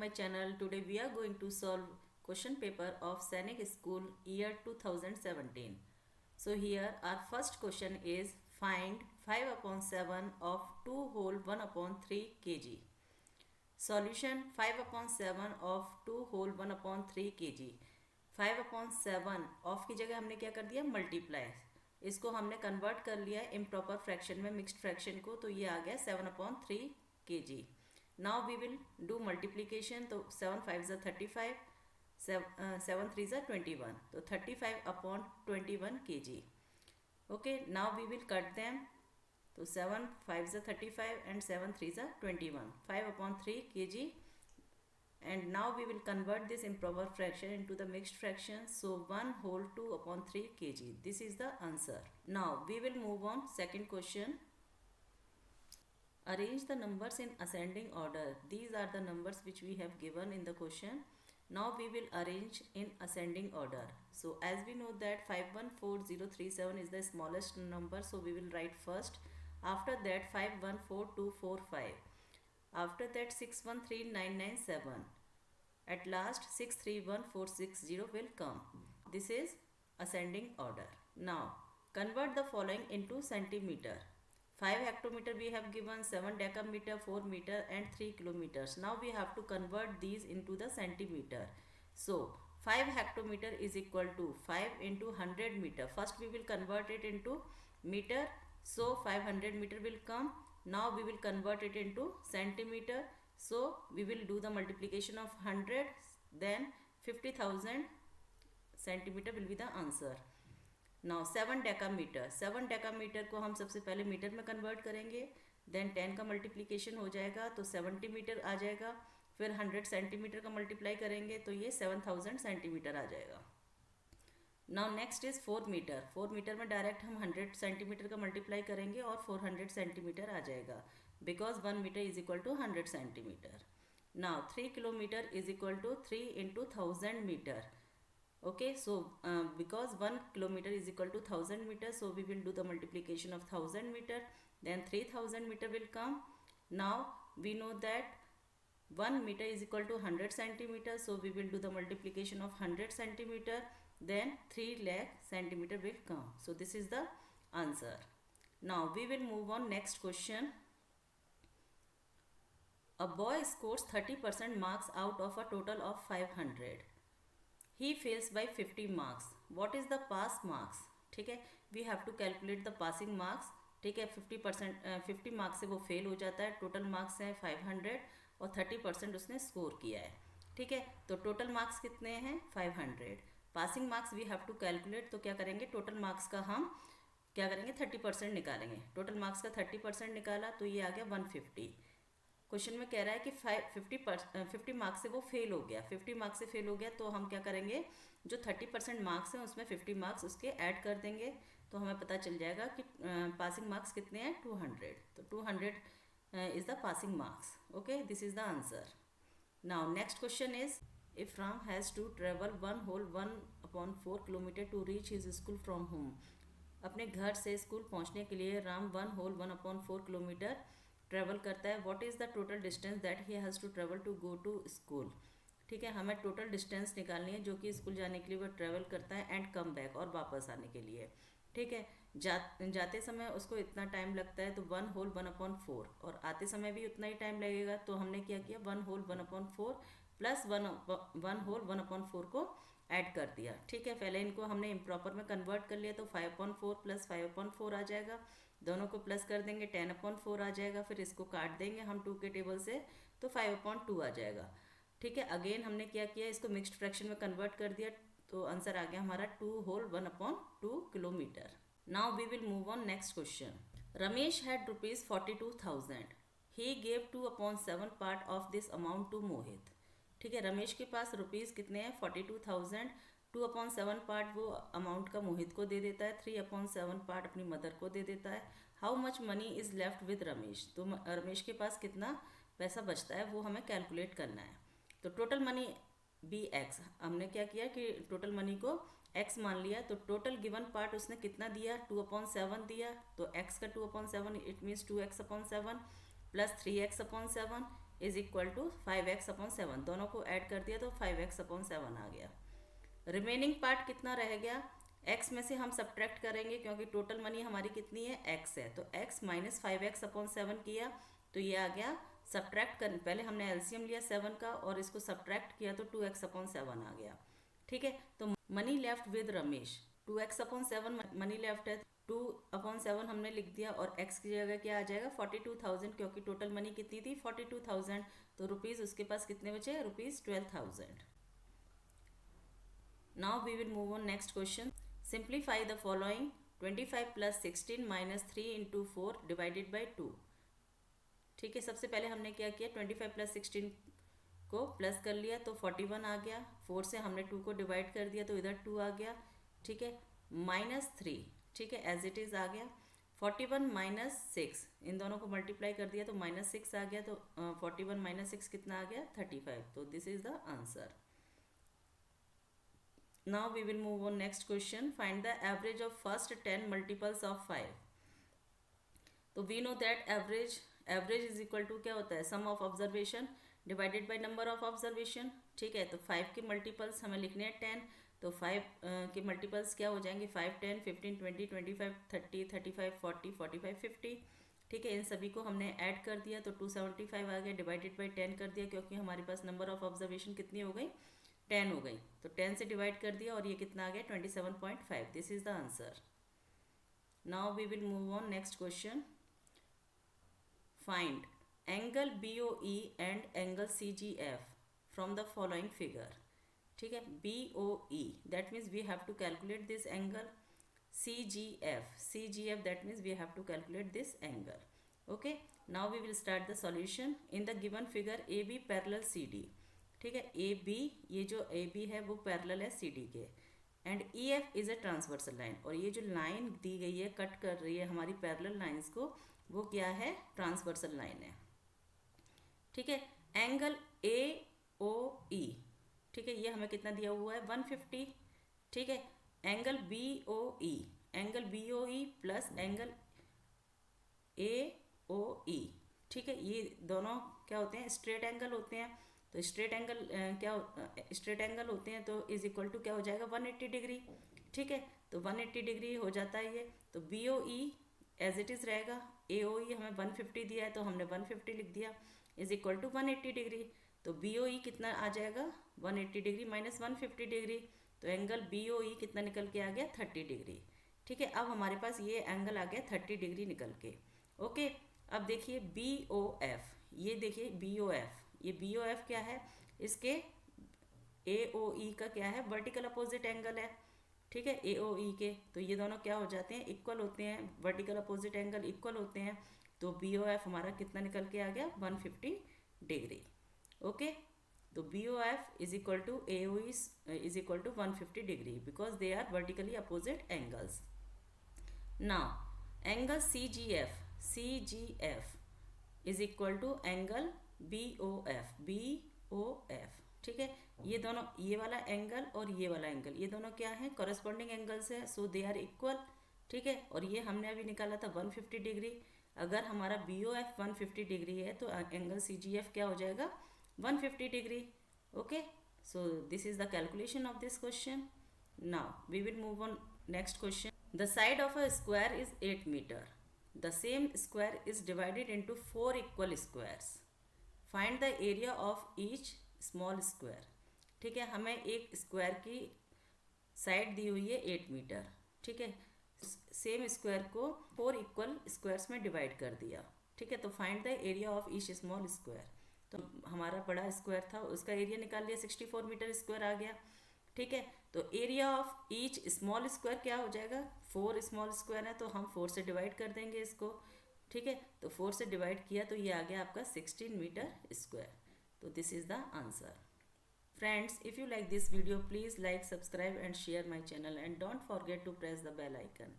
my channel. Today we are going to solve question paper of Sainik School year 2017. So here our first question is find 5 upon 7 of 2 whole 1 upon 3 kg. Solution 5 upon 7 of 2 whole 1 upon 3 kg. 5 upon 7 of की जगह हमने क्या कर दिया multiply, इसको हमने convert कर लिया इम्प्रॉपर फ्रैक्शन में, मिक्स्ड फ्रैक्शन को, तो ये आ गया 7 upon 3 kg. Now we will do multiplication. तो 7 5 ज़ा 35, 7 3 ज़ा 21, तो 35 upon 21 kg. Okay, now we will cut them. तो 7 5 ज़ा 35 एंड 7 3 ज़ा 21, 5 upon 3 kg. And now we will convert this improper fraction into the mixed fraction. So 1 whole 2 upon 3 kg. This is the answer. Now we will move on second question. Arrange the numbers in ascending order. These are the numbers which we have given in the question. Now we will arrange in ascending order. So as we know that 514037 is the smallest number, so we will write first. After that 514245. After that 613997. At last 631460 will come. This is ascending order. Now convert the following into centimeter. 5 hectometer we have given, 7 decameter, 4 meter and 3 kilometers. Now we have to convert these into the centimeter. So 5 hectometer is equal to 5 into 100 meter. First we will convert it into meter. So 500 meter will come. Now we will convert it into centimeter. So we will do the multiplication of 100, then 50,000 centimeter will be the answer. Now 7 decameter. 7 decameter को हम सबसे पहले metre में convert करेंगे, then 10 का multiplication हो जाएगा तो 70 मीटर आ जाएगा, फिर 100 सेंटीमीटर का मल्टीप्लाई करेंगे तो ये 7000 सेंटीमीटर आ जाएगा. Now next is 4 metre. 4 metre में डायरेक्ट हम 100 सेंटीमीटर का मल्टीप्लाई करेंगे और 400 सेंटीमीटर आ जाएगा, because 1 metre is equal to 100 centimetre. Now 3 kilometre is equal to 3 into 1000 metre. Okay, so because 1 kilometer is equal to 1000 meter, so we will do the multiplication of 1000 meter, then 3000 meter will come. Now we know that 1 meter is equal to 100 centimeter, so we will do the multiplication of 100 centimeter, then 3 lakh centimeter will come. So this is the answer. Now we will move on next question. A boy scores 30% marks out of a total of 500. He fails by 50 marks. What is the pass marks? ठीक है, we have to calculate the passing marks. ठीक है, 50 marks से वो fail हो जाता है. Total marks हैं 500 और 30% उसने स्कोर किया है. ठीक है, तो टोटल मार्क्स कितने हैं 500. Passing marks we have to calculate. तो क्या करेंगे, टोटल मार्क्स का हम क्या करेंगे 30% निकालेंगे. टोटल मार्क्स का 30% निकाला तो ये आ गया 150. क्वेश्चन में कह रहा है कि 50 मार्क्स से वो फेल हो गया. 50 मार्क्स से फेल हो गया तो हम क्या करेंगे, जो 30% मार्क्स हैं उसमें 50 मार्क्स उसके ऐड कर देंगे, तो हमें पता चल जाएगा कि पासिंग मार्क्स कितने हैं 200. तो 200 is the passing marks. Okay, this is the answer. Now next question is if Ram has to travel 1 whole 1 upon 4 kilometre to reach his school from home. अपने घर से स्कूल पहुंचने के लिए Ram 1 whole 1 upon 4 kilometre travel करता है. What is the total distance that he has to travel to go to school. ठीक है, हमें टोटल डिस्टेंस निकालनी है जो कि स्कूल जाने के लिए वो ट्रेवल करता है एंड कम बैक, और वापस आने के लिए. ठीक है, जाते समय उसको इतना टाइम लगता है तो 1 whole 1 upon 4, और आते समय भी उतना ही टाइम लगेगा. तो हमने क्या किया 1 whole 1 upon 4 plus 1 whole 1 upon 4 को ऐड कर दिया. ठीक है, पहले इनको हमने इम्प्रॉपर में कन्वर्ट कर लिया तो 5 upon 4 प्लस 5 upon 4 आ जाएगा. दोनों को प्लस कर देंगे 10 upon 4 आ जाएगा. फिर इसको काट देंगे हम 2 के टेबल से तो 5 upon 2 आ जाएगा. ठीक है, अगेन हमने क्या किया, इसको मिक्स्ड फ्रैक्शन में कन्वर्ट कर दिया तो आंसर आ गया हमारा 2 whole 1 upon 2 kilometre. Now we will move on next question. Ramesh had ₹42,000. He gave 2 upon 7 part of this amount to Mohit. ठीक है, रमेश के पास रुपीज़ कितने हैं 42,000. 2 upon 7 पार्ट वो अमाउंट का मोहित को दे देता है, 3 upon 7 पार्ट अपनी मदर को दे देता है. How much money is left with Ramesh. तो रमेश के पास कितना पैसा बचता है वो हमें कैलकुलेट करना है. तो टोटल मनी बी एक्स, हमने क्या किया कि टोटल मनी को एक्स मान लिया. तो टोटल गिवन पार्ट उसने कितना दिया 2 upon 7 दिया. तो एक्स का 2 upon 7 it means 2x upon 7 plus 3x upon 7 is equal to 5x/7, दोनों को ऐड कर दिया तो 5x/7 आ गया। रिमेनिंग पार्ट कितना रह गया, x में से हम सब्ट्रैक्ट करेंगे क्योंकि टोटल मनी हमारी कितनी है, x है, तो x माइनस 5x/7 किया तो ये आ गया। सब्ट्रैक्ट कर, पहले हमने एलसीएम लिया 7 का और इसको सब्ट्रैक्ट किया तो 2x/7 आ गया। ठीक है, तो money left with Ramesh, 2x/7 money left है, 2/7 हमने लिख दिया और x की जगह क्या आ जाएगा 42,000, क्योंकि टोटल मनी कितनी थी 42,000, तो रुपीज़ उसके पास कितने बचे, rupees 12,000। Now we will move on next question. Simplify the following, 25 + 16 - 3 × 4 divided by 2। ठीक है, सबसे पहले हमने क्या किया, 25 + 16 को प्लस कर लिया तो 41 आ गया, 4 से हमने 2 को डिवाइड कर दिया तो इधर 2 आ गया। ठीक है, -3, ठीक है, एज इट इज़ आ गया। 41 - 6, इन दोनों को मल्टीप्लाई कर दिया तो -6 आ गया, तो 41 - 6 कितना आ गया, 35, तो this is the answer. Now we will move on next question. Find the average of first 10 multiples of 5। तो we know that average is equal to क्या होता है, sum of observation divided by number of observation. ठीक है, तो 5 के multiples हमें लिखने हैं 10, तो 5 के मल्टीपल्स क्या हो जाएंगे, 5, 10, 15, 20, 25, 30, 35, 40, 45, 50। ठीक है, इन सभी को हमने ऐड कर दिया तो 275 आ गया, डिवाइडेड बाई 10 कर दिया क्योंकि हमारे पास नंबर ऑफ ऑब्जर्वेशन कितनी हो गई, 10 हो गई, तो 10 से डिवाइड कर दिया और ये कितना आ गया 27.5। This is the answer. Now we will move on next question. Find angle BOE and angle CGF from the following figure. ठीक है, BOE that means we have to calculate this angle, CGF that means we have to calculate this angle. Okay, now we will start the solution. In the given figure AB parallel CD। ठीक है, AB, ये जो AB है वो parallel है CD के, and EF is a transversal line, और ये जो लाइन दी गई है कट कर रही है हमारी पैरेलल लाइंस को, वो क्या है, ट्रांसवर्सल लाइन है। ठीक है, एंगल AOE, ठीक है, ये हमें कितना दिया हुआ है 150। ठीक है, angle BOE plus angle AOE। ठीक है, ये दोनों क्या होते हैं, स्ट्रेट एंगल होते हैं, तो स्ट्रेट एंगल स्ट्रेट एंगल होते हैं तो इज इक्वल टू क्या हो जाएगा 180 डिग्री। ठीक है, तो 180 डिग्री हो जाता है ये, तो BOE एज इट इज़ रहेगा, AOE हमें 150 दिया है तो हमने 150 लिख दिया, इज इक्वल टू 180 डिग्री। तो BOE कितना आ जाएगा 180 डिग्री माइनस 150 डिग्री, तो एंगल BOE कितना निकल के आ गया 30 डिग्री। ठीक है, अब हमारे पास ये एंगल आ गया 30 डिग्री निकल के। ओके, अब देखिए BOF, ये देखिए BOF, ये BOF क्या है, इसके AOE का क्या है, वर्टिकल अपोजिट एंगल है। ठीक है, AOE के, तो ये दोनों क्या हो जाते हैं, इक्वल होते हैं, वर्टिकल अपोजिट एंगल इक्वल होते हैं, तो BOF हमारा कितना निकल के आ गया 150 डिग्री। ओके, तो BOF is equal to AOE is equal to 150 degree because they are vertically opposite angles. Now angle CGF is equal to angle BOF। ठीक है, ये दोनों, ये वाला एंगल और ये वाला एंगल, ये दोनों क्या है, कॉरेस्पॉन्डिंग एंगल्स है, सो दे आर इक्वल। ठीक है, और ये हमने अभी निकाला था 150 डिग्री। अगर हमारा BOF 150 डिग्री है तो एंगल CGF क्या हो जाएगा 150 degree. Okay, so this is the calculation of this question. Now we will move on next question. The side of a square is 8 metre. The same square is divided into 4 equal squares. Find the area of each small square. ठीक है, हमें एक square की side दी हुई है 8 metre. ठीक है, same square को 4 इक्वल स्क्वायर्स में डिवाइड कर दिया। ठीक है, तो find the area of each small square. तो हमारा बड़ा स्क्वायर था, उसका एरिया निकाल लिया, 64 मीटर स्क्वायर आ गया। ठीक है, तो area of each small square क्या हो जाएगा, 4 स्मॉल स्क्वायर है तो हम 4 से डिवाइड कर देंगे इसको। ठीक है, तो 4 से डिवाइड किया तो ये आ गया आपका 16 मीटर स्क्वायर। तो this is the answer. Friends, if you like this video, please like, subscribe and share my channel, and don't forget to press the bell icon.